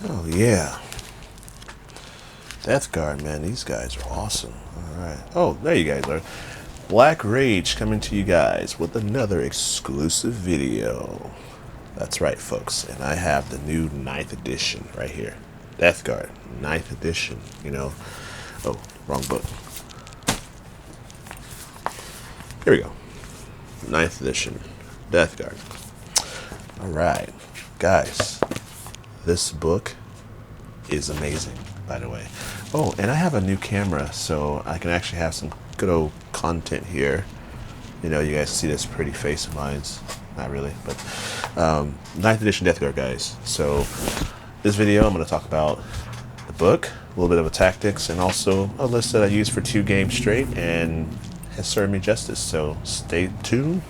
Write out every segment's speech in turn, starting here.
Oh yeah, Death Guard, man. These guys are awesome. All right. Oh, there you guys are. Black Rage coming to you guys with another exclusive video. That's right, folks. And I have the new ninth edition right here. Death Guard, ninth edition. You know. Oh, wrong book. Here we go. Ninth edition. Death Guard. All right, guys. This book is amazing, by the way. Oh, and I have a new camera, so I can actually have some good old content here. You know, you guys see this pretty face of mine. Not really, but 9th edition Death Guard, guys. So this video, I'm going to talk about the book, a little bit of a tactics, and also a list that I used for 2 games straight and has served me justice. So stay tuned.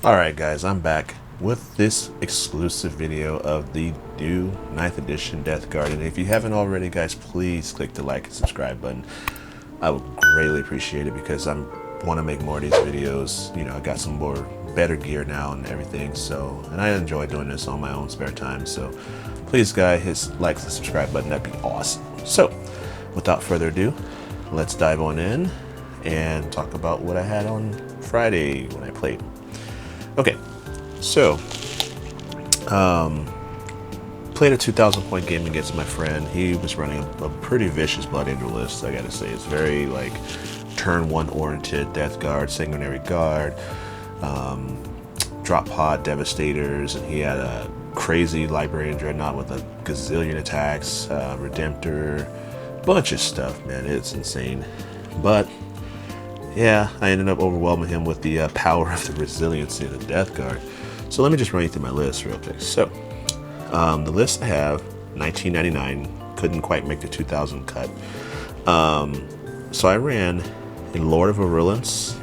Alright guys, I'm back with this exclusive video of the new 9th edition Death Guard. And if you haven't already, guys, please click the like and subscribe button. I would greatly appreciate it because I want to make more of these videos. You know, I got some more better gear now and everything, so, and I enjoy doing this on my own spare time. So please guys, hit like and subscribe button, that'd be awesome. So without further ado, let's dive on in and talk about what I had on Friday when I played. Okay, so played a 2,000 point game against my friend. He was running a pretty vicious Blood Angel list, I gotta say. It's very like turn 1 oriented, Death Guard, Sanguinary Guard, drop pod Devastators, and he had a crazy Librarian Dreadnought with a gazillion attacks, Redemptor, bunch of stuff, man. It's insane. But yeah, I ended up overwhelming him with the power of the resiliency of the Death Guard. So let me just run you through my list real quick. So, the list I have, 1999, couldn't quite make the 2000 cut. So I ran in Lord of Virulence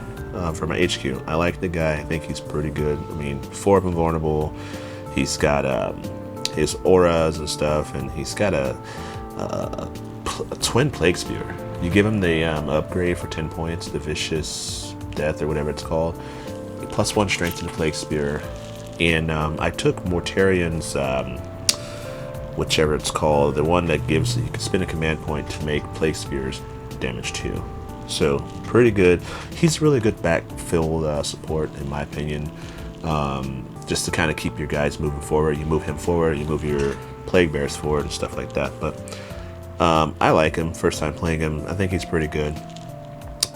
for my HQ. I like the guy. I think he's pretty good. I mean, 4 of invulnerable. He's got his auras and stuff, and he's got a twin Plague Spear. You give him the upgrade for 10 points, the Vicious Death or whatever it's called, +1 strength to the Plague Spear, and I took Mortarion's, whichever it's called, the one that gives, you can spend a command point to make Plague Spears damage too. So pretty good. He's really good backfill support in my opinion, just to kind of keep your guys moving forward. You move him forward, you move your Plague Bears forward and stuff like that. But I like him. First time playing him, I think he's pretty good.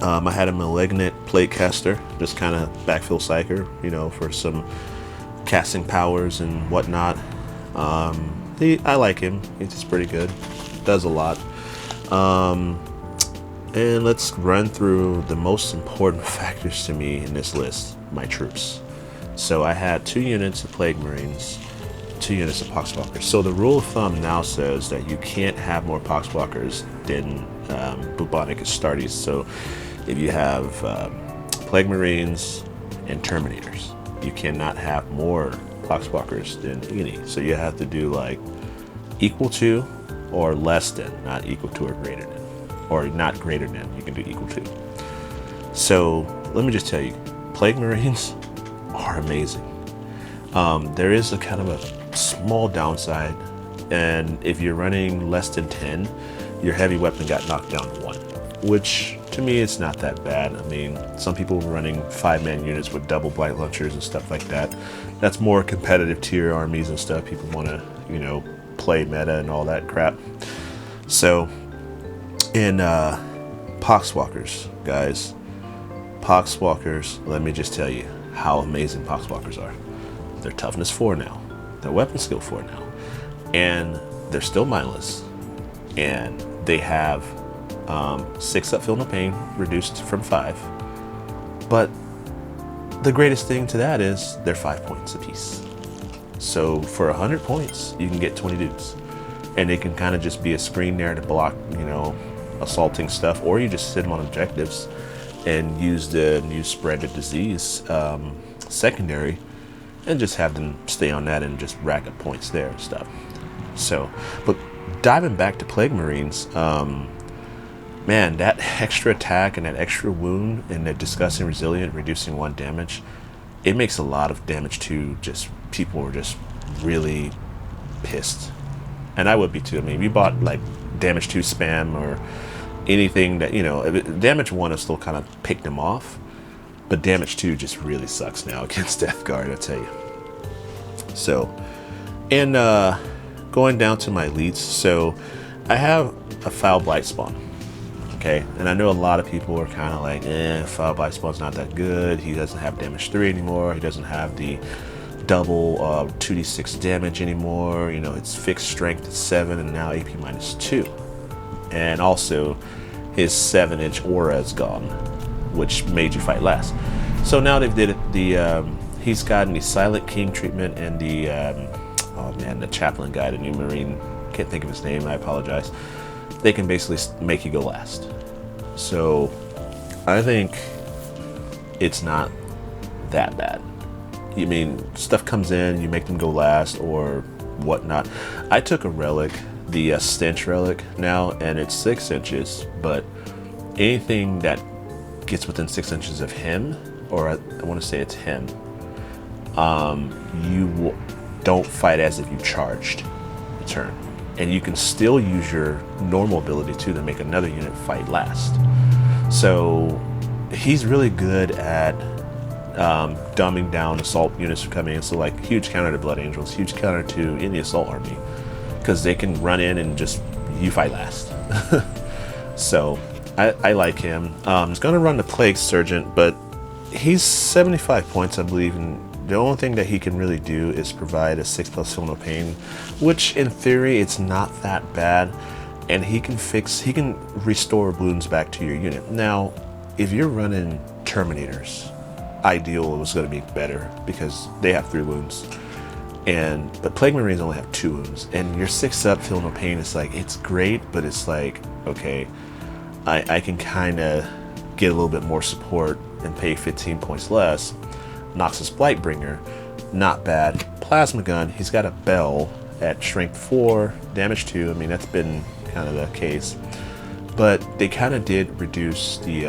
I had a Malignant Plate Caster, just kind of backfill psyker, you know, for some casting powers and whatnot. I like him. He's just pretty good. Does a lot. And let's run through the most important factors to me in this list. My troops. So I had 2 units of Plague Marines, 2 units of Poxwalkers. So the rule of thumb now says that you can't have more Poxwalkers than bubonic Astartes. So if you have Plague Marines and Terminators, you cannot have more Poxwalkers than any. So you have to do like equal to or less than, not equal to or greater than, or not greater than. You can do equal to. So let me just tell you, Plague Marines are amazing. There is a kind of a small downside, and if you're running less than 10, your heavy weapon got knocked down to 1, which to me it's not that bad. I mean, some people were running 5-man units with double blight launchers and stuff like that. That's more competitive tier armies and stuff. People want to, you know, play meta and all that crap. So in Poxwalkers, guys, Poxwalkers, let me just tell you how amazing Poxwalkers are. They're toughness 4 now, they're weapon skill 4 now, and they're still mindless, and they have 6 up feel no pain reduced from 5, but the greatest thing to that is they're 5 points apiece. So for 100 points you can get 20 dudes, and they can kind of just be a screen there to block, you know, assaulting stuff, or you just sit them on objectives and use the new spread of disease secondary and just have them stay on that and just rack up points there and stuff. So, but diving back to Plague Marines, man, that extra attack and that extra wound and that disgusting resilient, reducing 1 damage, it makes a lot of damage to just people who are just really pissed. And I would be too. I mean, if you bought like damage 2 spam or anything that, you know, damage 1 is still kind of picked them off, but damage 2 just really sucks now against Death Guard, I tell you. So, and going down to my elites, so I have a Foul Blight spawn. Okay, and I know a lot of people are kind of like, Foul Blight spawn's not that good. He doesn't have damage 3 anymore. He doesn't have the double 2d6 damage anymore. You know, it's fixed strength at 7 and now AP minus 2. And also, his 7-inch aura is gone, which made you fight last. So now they've did it. He's gotten the Silent King treatment and the oh man, the Chaplain guy, the new Marine. Can't think of his name. I apologize. They can basically make you go last. So I think it's not that bad. I mean, stuff comes in, you make them go last or whatnot. I took a relic, the Stench relic now, and it's 6 inches, but anything that gets within 6 inches of him, or I want to say it's him, you don't fight as if you charged the turn. And you can still use your normal ability too to make another unit fight last. So he's really good at dumbing down assault units from coming in. So like huge counter to Blood Angels, huge counter to any assault army, because they can run in and just you fight last. So I like him. He's gonna run the Plague Sergeant, but he's 75 points, I believe, and the only thing that he can really do is provide a 6+ Feel No Pain, which in theory it's not that bad, and he can restore wounds back to your unit. Now, if you're running Terminators, Ideal was going to be better because they have 3 wounds, but Plague Marines only have 2 wounds, and your 6+ Feel No Pain is like, it's great, but it's like, okay, I can kind of get a little bit more support and pay 15 points less. Noxus Blightbringer, not bad. Plasma Gun, he's got a bell at strength 4, damage 2. I mean, that's been kind of the case. But they kind of did reduce the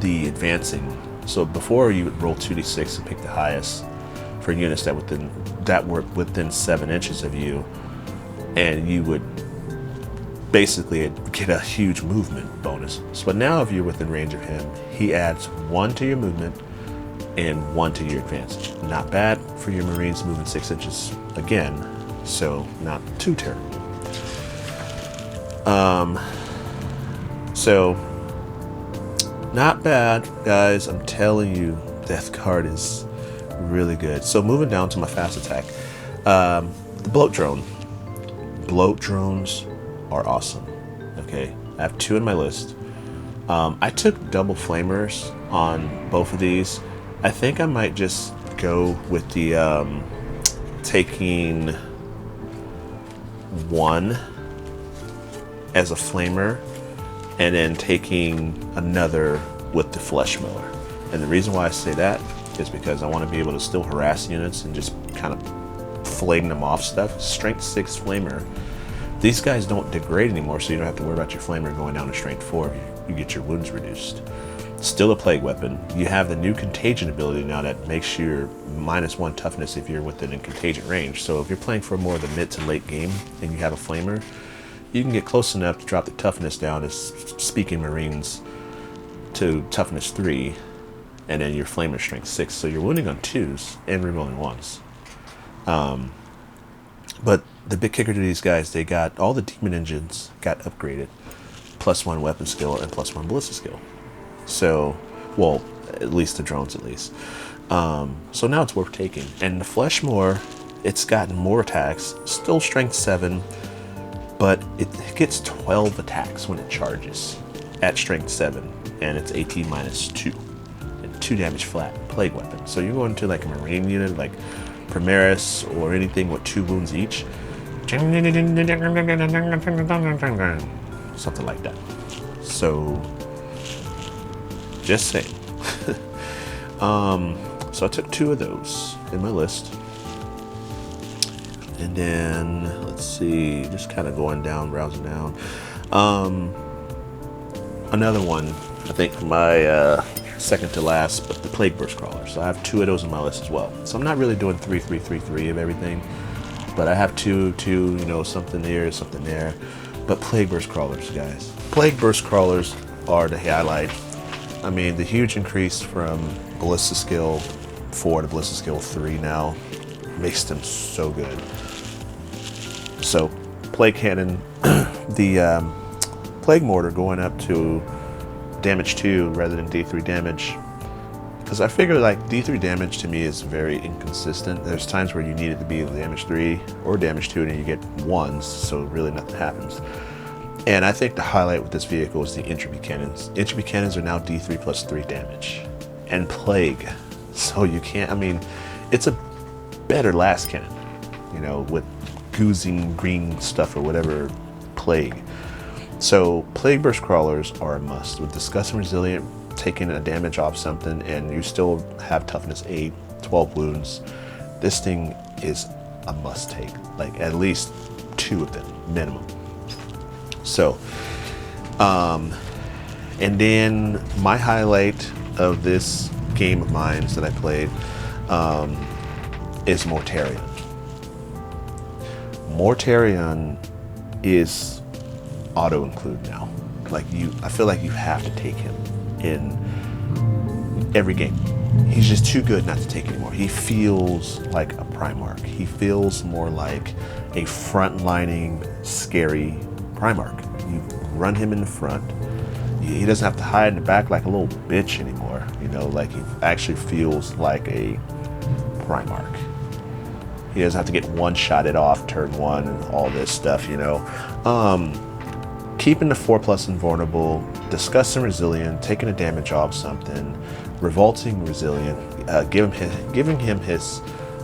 advancing. So before you would roll 2d6 and pick the highest for units that were within 7 inches of you, and you would basically get a huge movement bonus. So but now if you're within range of him, he adds 1 to your movement and 1 to your advance. Not bad for your Marines moving 6 inches again, so not too terrible. So not bad, guys. I'm telling you, Death Guard is really good. So moving down to my fast attack, the Bloat Drone. Bloat drones are awesome. Okay, I have 2 in my list. I took double flamers on both of these. I think I might just go with the taking 1 as a flamer and then taking another with the flesh mower. And the reason why I say that is because I want to be able to still harass units and just kind of flame them off stuff. Strength 6 flamer. These guys don't degrade anymore, so you don't have to worry about your flamer going down to strength 4. You get your wounds reduced. Still a plague weapon. You have the new contagion ability now that makes your -1 toughness if you're within a contagion range. So if you're playing for more of the mid to late game and you have a flamer, you can get close enough to drop the toughness down as Speaking Marines to toughness 3, and then your flamer strength 6. So you're wounding on 2s and rerolling 1s. But the big kicker to these guys, they got all the demon engines got upgraded, +1 weapon skill and +1 ballista skill. So, well, at least the drones at least. So now it's worth taking. And the Fleshmore, it's gotten more attacks, still strength 7, but it gets 12 attacks when it charges at strength 7, and it's AT -2 and 2 damage flat plague weapon. So you're going to like a Marine unit like Primaris or anything with 2 wounds each, something like that. So just saying. So I took 2 of those in my list. And then, let's see, just kind of going down, browsing down. Another one, I think my second to last, but the Plague Burst Crawlers. So I have 2 of those on my list as well. So I'm not really doing 3, 3, 3, 3 of everything, but I have two, you know, something here, something there. But Plague Burst Crawlers, guys. Plague Burst Crawlers are the highlight. I mean, the huge increase from Ballista Skill 4 to Ballista Skill 3 now makes them so good. So, Plague Cannon, the Plague Mortar going up to damage 2 rather than D3 damage. Because I figure like D3 damage to me is very inconsistent. There's times where you need it to be damage 3 or damage 2 and you get 1s, so really nothing happens. And I think the highlight with this vehicle is the Entropy Cannons. Entropy Cannons are now D3 plus 3 damage. And Plague. So you can't, I mean, it's a better last cannon, you know, with oozing green stuff or whatever, Plague. So Plague Burst Crawlers are a must. With Disgust and Resilient, taking a damage off something and you still have toughness 8, 12 wounds, this thing is a must take. Like at least 2 of them, minimum. So, and then my highlight of this game of mine that I played is Mortarion. Mortarion is auto include now. Like I feel like you have to take him in every game. He's just too good not to take anymore. He feels like a Primarch. He feels more like a front-lining, scary Primarch. You run him in the front. He doesn't have to hide in the back like a little bitch anymore. You know, like he actually feels like a Primarch. He doesn't have to get one-shotted off turn 1 and all this stuff, you know. Keeping the 4+ invulnerable, Disgust and Resilient, taking a damage off something, Revolting Resilient, giving him his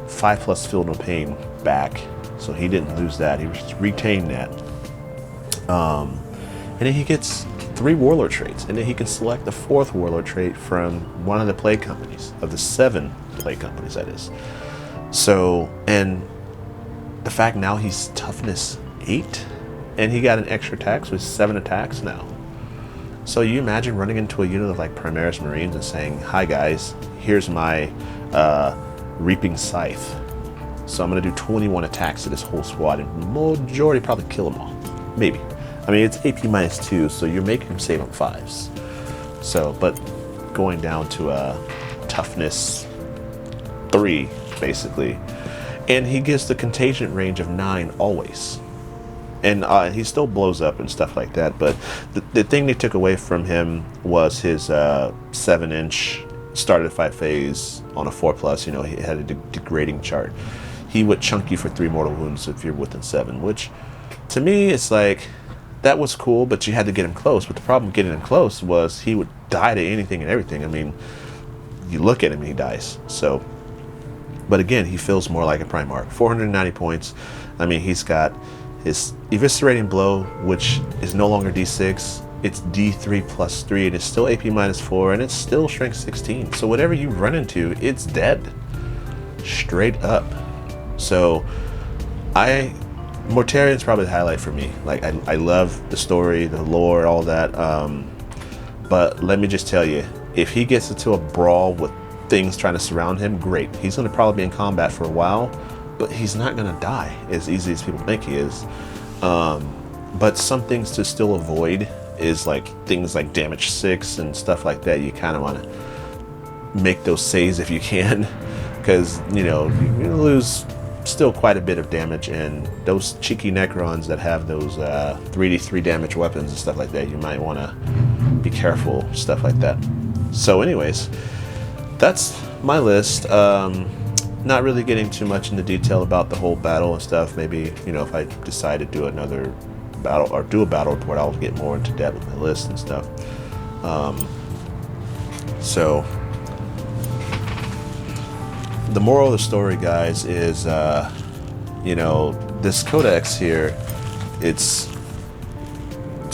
5+ Feel No Pain back, so he didn't lose that. He retained that. And then he gets 3 Warlord traits, and then he can select the 4th Warlord trait from one of the Plague companies, of the 7 Plague companies, that is. So, and the fact now he's toughness 8, and he got an extra attack, so he's 7 attacks now. So you imagine running into a unit of like Primaris Marines and saying, "Hi guys, here's my Reaping Scythe. So I'm going to do 21 attacks to this whole squad, and majority probably kill them all. Maybe. I mean, it's AP -2, so you're making him save on 5s. So, but going down to a toughness 3, basically. And he gets the contagion range of 9 always. And he still blows up and stuff like that, but the thing they took away from him was his 7-inch started 5 phase on a 4+, you know, he had a degrading chart. He would chunk you for 3 mortal wounds if you're within 7, which to me it's like, that was cool, but you had to get him close. But the problem with getting him close was he would die to anything and everything. I mean, you look at him and he dies. So, but again, he feels more like a Primarch. 490 points. I mean, he's got his Eviscerating Blow, which is no longer D6. It's D3 plus 3, and it's still AP -4, and it's still Strength 16. So whatever you run into, it's dead. Straight up. So, Mortarion's probably the highlight for me. Like, I love the story, the lore, all that. But let me just tell you, if he gets into a brawl with things trying to surround him, great. He's going to probably be in combat for a while, but he's not going to die as easy as people think he is. But some things to still avoid is like things like damage 6 and stuff like that. You kind of want to make those saves if you can, because, you know, you're going to lose still quite a bit of damage, and those cheeky Necrons that have those 3d3 damage weapons and stuff like that, you might want to be careful, stuff like that. So anyways, that's my list. Not really getting too much into detail about the whole battle and stuff. Maybe, you know, if I decide to do another battle or do a battle report, I'll get more into depth with my list and stuff. So the moral of the story, guys, is, you know, this codex here, it's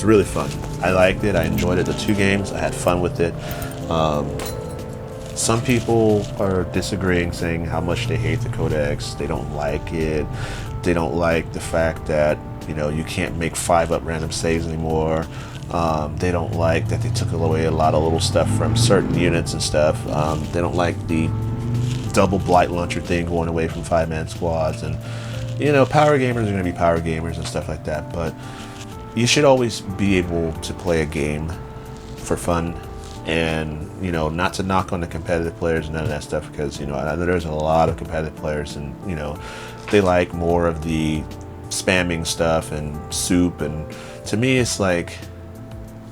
really fun. I liked it. I enjoyed it. The 2 games, I had fun with it. Some people are disagreeing, saying how much they hate the codex, they don't like it. They don't like the fact that, you know, you can't make 5-up random saves anymore. They don't like that they took away a lot of little stuff from certain units and stuff. They don't like the double blight launcher thing going away from 5-man squads. And, you know, power gamers are going to be power gamers and stuff like that. But you should always be able to play a game for fun, and, you know, not to knock on the competitive players and none of that stuff, because, you know, there's a lot of competitive players, and, you know, they like more of the spamming stuff and soup. And to me, it's like,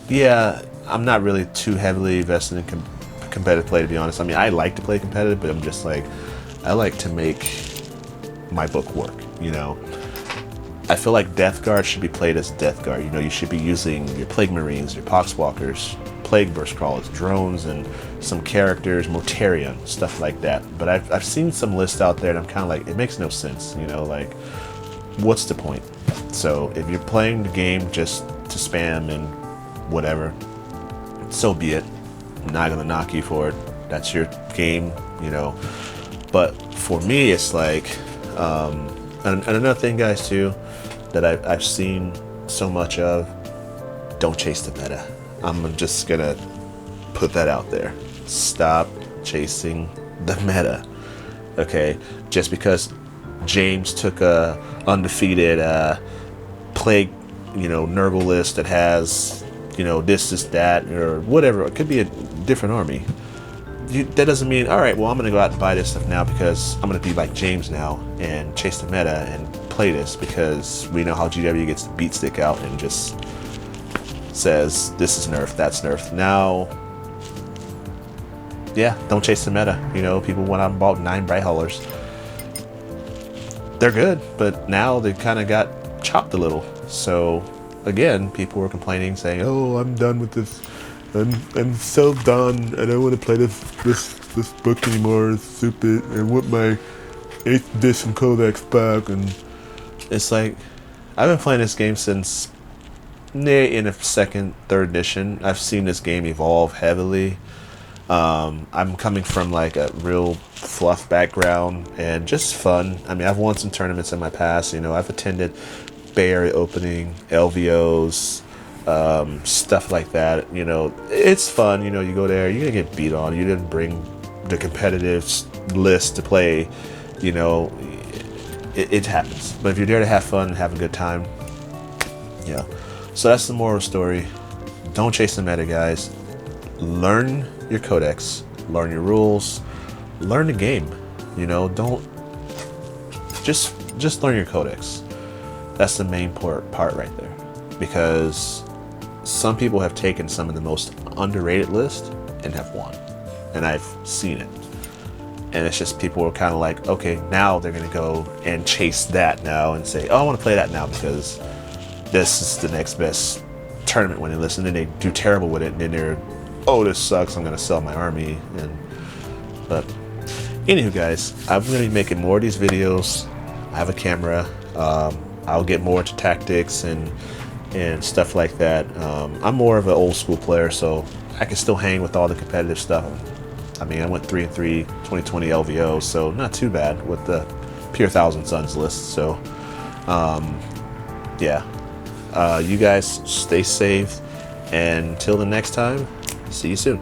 yeah, I'm not really too heavily invested in competitive play, to be honest. I mean, I like to play competitive, but I'm just like, I like to make my book work, you know. I feel like Death Guard should be played as Death Guard. You know, you should be using your Plague Marines, your Poxwalkers, Plague Burst Crawlers, drones, and some characters, Mortarion, stuff like that. But I've seen some lists out there, and I'm kind of like, it makes no sense, you know, like, what's the point? So if you're playing the game just to spam and whatever, so be it. I'm not gonna knock you for it. That's your game, you know. But for me, it's like, and another thing, guys, too, that I've seen so much of, don't chase the meta. I'm just gonna put that out there. Stop chasing the meta. Okay, just because James took a undefeated plague, you know, Nurgle list that has, you know, this, that, or whatever. It could be a different army. That doesn't mean, all right, well, I'm gonna go out and buy this stuff now because I'm gonna be like James now and chase the meta and play this, because we know how GW gets the beat stick out and just says this is nerf, that's nerf. Now, yeah, don't chase the meta. You know, people went out and bought 9 Bright Haulers. They're good, but now they kind of got chopped a little. So again, people were complaining, saying, "Oh, I'm done with this. I'm so done. I don't want to play this book anymore. It's stupid. I want my 8th edition codex back." And it's like, I've been playing this game since in a 2nd, 3rd edition. I've seen this game evolve heavily. I'm coming from like a real fluff background and just fun. I mean, I've won some tournaments in my past. You know, I've attended Bay Area Opening, LVOs, stuff like that. You know, it's fun. You know, you go there, you're gonna get beat on. You didn't bring the competitive list to play. You know, it happens. But if you're there to have fun and have a good time, you know. So that's the moral story. Don't chase the meta, guys. Learn your codex, learn your rules, learn the game. You know, don't just learn your codex. That's the main part right there, because some people have taken some of the most underrated lists and have won, and I've seen it. And it's just people are kind of like, okay, now they're gonna go and chase that now and say, oh, I want to play that now because this is the next best tournament winning list, and then they do terrible with it, and then they're, oh, this sucks, I'm gonna sell my army. But anywho, guys, I'm gonna be making more of these videos. I have a camera. I'll get more into tactics and stuff like that. I'm more of an old school player, so I can still hang with all the competitive stuff. I mean, I went 3-3 2020 LVO, so not too bad with the Pure Thousand Suns list. So yeah, you guys stay safe, and until the next time, see you soon.